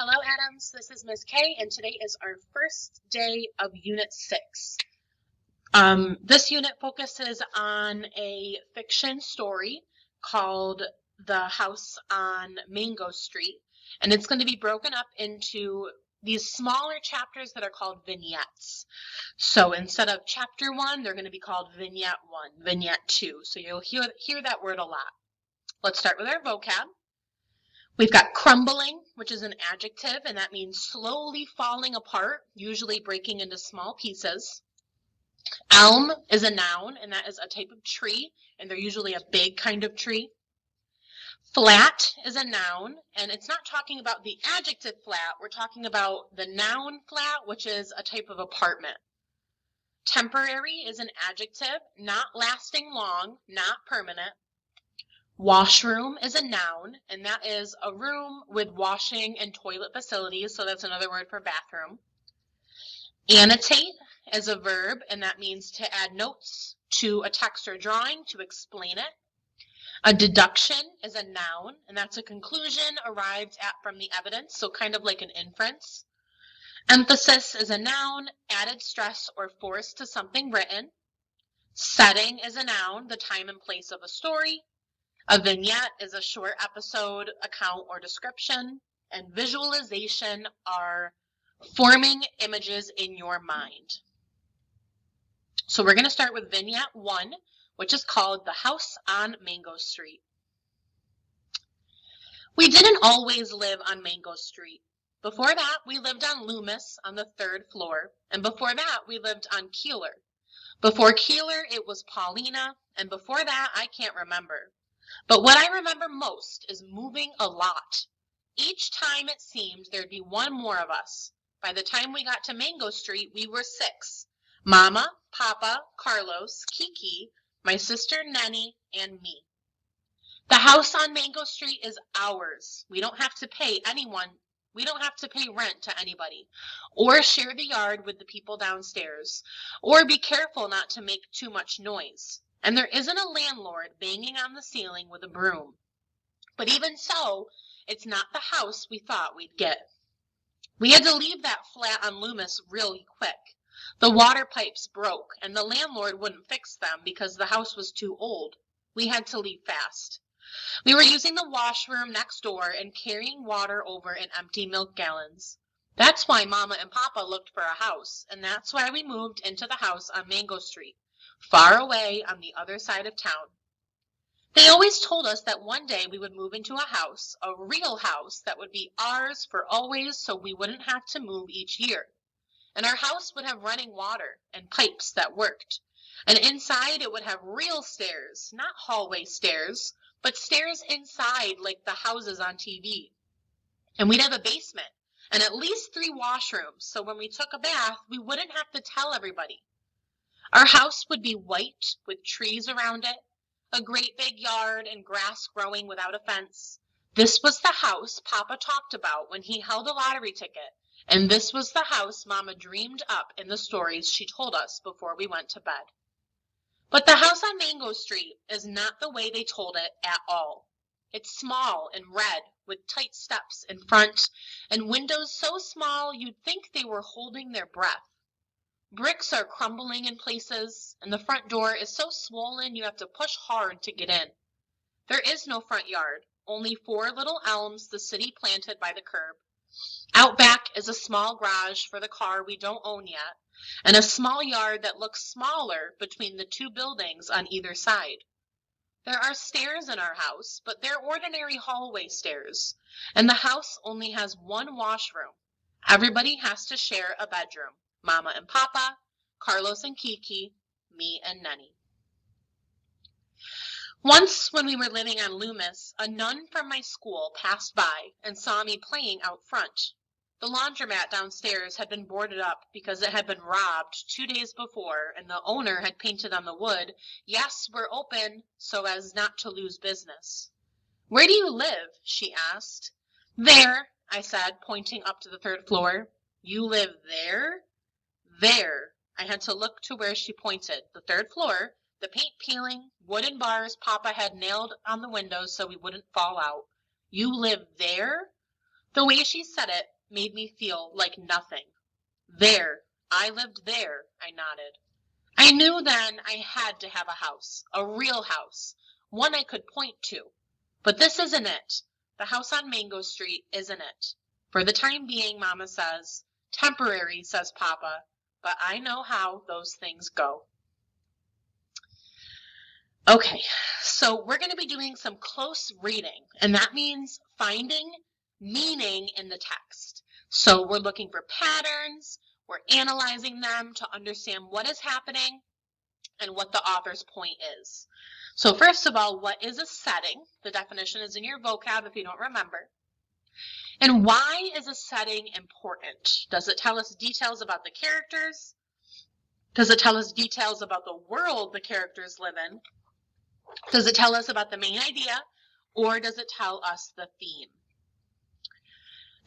Hello, Adams. This is Ms. K, and today is our first day of Unit 6. This unit focuses on a fiction story called The House on Mango Street, and it's going to be broken up into these smaller chapters that are called vignettes. So instead of Chapter 1, they're going to be called Vignette 1, Vignette 2. So you'll hear that word a lot. Let's start with our vocab. We've got crumbling, which is an adjective, and that means slowly falling apart, usually breaking into small pieces. Elm is a noun, and that is a type of tree, and they're usually a big kind of tree. Flat is a noun, and it's not talking about the adjective flat, we're talking about the noun flat, which is a type of apartment. Temporary is an adjective, not lasting long, not permanent. Washroom is a noun, and that is a room with washing and toilet facilities, so that's another word for bathroom. Annotate is a verb, and that means to add notes to a text or drawing to explain it. A deduction is a noun, and that's a conclusion arrived at from the evidence, so kind of like an inference. Emphasis is a noun, added stress or force to something written. Setting is a noun, the time and place of a story. A vignette is a short episode, account, or description, and visualization are forming images in your mind. So we're going to start with Vignette 1, which is called The House on Mango Street. We didn't always live on Mango Street. Before that, we lived on Loomis on the 3rd floor, and before that, we lived on Keeler. Before Keeler, it was Paulina, and before that, I can't remember. But what I remember most is moving a lot. Each time it seemed there'd be one more of us. By the time we got to Mango Street, we were 6. Mama, Papa, Carlos, Kiki, my sister Nenny, and me. The house on Mango Street is ours. We don't have to pay rent to anybody, or share the yard with the people downstairs, or be careful not to make too much noise. And there isn't a landlord banging on the ceiling with a broom. But even so, it's not the house we thought we'd get. We had to leave that flat on Loomis really quick. The water pipes broke, and the landlord wouldn't fix them because the house was too old. We had to leave fast. We were using the washroom next door and carrying water over in empty milk gallons. That's why Mama and Papa looked for a house, and that's why we moved into the house on Mango Street, far away on the other side of town. They always told us that one day we would move into a house, a real house that would be ours for always so we wouldn't have to move each year. And our house would have running water and pipes that worked. And inside it would have real stairs, not hallway stairs, but stairs inside like the houses on TV. And we'd have a basement and at least 3 washrooms, so when we took a bath, we wouldn't have to tell everybody. Our house would be white with trees around it, a great big yard and grass growing without a fence. This was the house Papa talked about when he held a lottery ticket, and this was the house Mama dreamed up in the stories she told us before we went to bed. But the house on Mango Street is not the way they told it at all. It's small and red with tight steps in front and windows so small you'd think they were holding their breath. Bricks are crumbling in places, and the front door is so swollen you have to push hard to get in. There is no front yard, only 4 little elms the city planted by the curb. Out back is a small garage for the car we don't own yet, and a small yard that looks smaller between the 2 buildings on either side. There are stairs in our house, but they're ordinary hallway stairs, and the house only has 1 washroom. Everybody has to share a bedroom. Mama and Papa, Carlos and Kiki, me and Nenny. Once when we were living on Loomis, a nun from my school passed by and saw me playing out front. The laundromat downstairs had been boarded up because it had been robbed 2 days before, and the owner had painted on the wood, "Yes, we're open," so as not to lose business. "Where do you live?" she asked. "There," I said, pointing up to the 3rd floor. "You live there?" "There." I had to look to where she pointed, the 3rd floor, the paint peeling, wooden bars Papa had nailed on the windows so we wouldn't fall out. "You live there?" The way she said it made me feel like nothing. There, I lived there, I nodded. I knew then I had to have a house, a real house, one I could point to. But this isn't it. The house on Mango Street isn't it. For the time being, Mama says. Temporary, says Papa. But I know how those things go. Okay, so we're going to be doing some close reading, and that means finding meaning in the text. So we're looking for patterns, we're analyzing them to understand what is happening and what the author's point is. So first of all, what is a setting? The definition is in your vocab if you don't remember. And why is a setting important? Does it tell us details about the characters? Does it tell us details about the world the characters live in? Does it tell us about the main idea, or does it tell us the theme?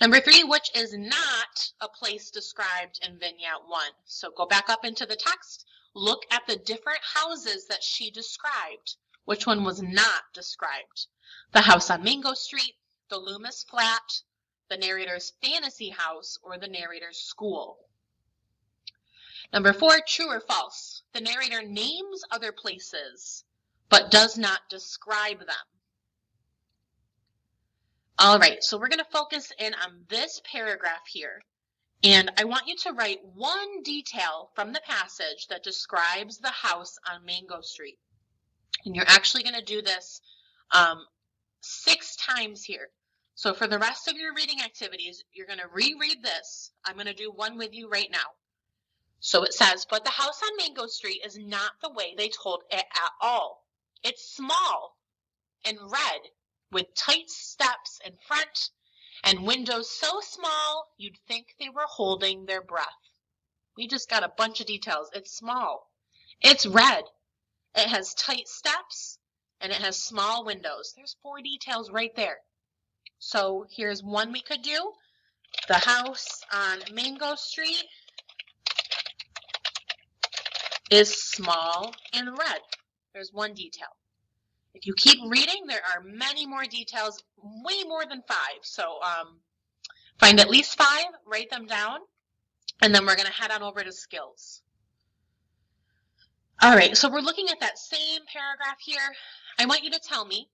Number 3, which is not a place described in Vignette 1. So go back up into the text, look at the different houses that she described. Which one was not described? The house on Mango Street, the Loomis flat, the narrator's fantasy house, or the narrator's school. Number 4, true or false? The narrator names other places, but does not describe them. All right, so we're going to focus in on this paragraph here, and I want you to write one detail from the passage that describes the house on Mango Street. And you're actually going to do this 6 times here. So for the rest of your reading activities, you're going to reread this. I'm going to do one with you right now. So it says, but the house on Mango Street is not the way they told it at all. It's small and red with tight steps in front and windows so small you'd think they were holding their breath. We just got a bunch of details. It's small. It's red. It has tight steps and it has small windows. There's 4 details right there. So here's one we could do. The house on Mango Street is small and red. There's one detail. If you keep reading, there are many more details, way more than 5. So find at least 5, write them down, and then we're going to head on over to skills. All right, so we're looking at that same paragraph here. I want you to tell me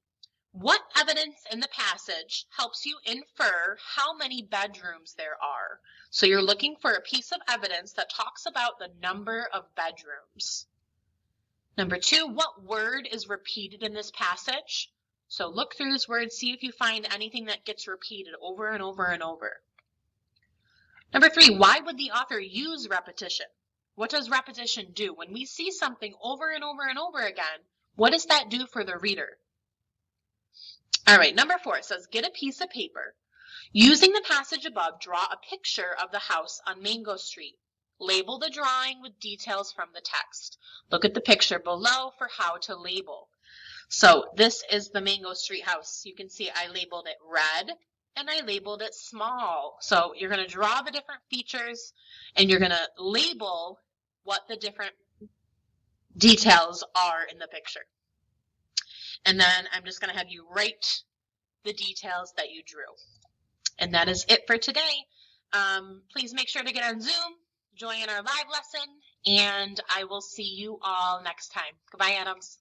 what evidence in the passage helps you infer how many bedrooms there are. So you're looking for a piece of evidence that talks about the number of bedrooms. Number 2, what word is repeated in this passage? So look through this word, see if you find anything that gets repeated over and over and over. Number 3, why would the author use repetition? What does repetition do? When we see something over and over and over again, what does that do for the reader? All right, number 4, it says, get a piece of paper. Using the passage above, draw a picture of the house on Mango Street. Label the drawing with details from the text. Look at the picture below for how to label. So this is the Mango Street house. You can see I labeled it red and I labeled it small. So you're going to draw the different features and you're going to label what the different details are in the picture. And then I'm just going to have you write the details that you drew. And that is it for today. Please make sure to get on Zoom, join our live lesson, and I will see you all next time. Goodbye, Adams.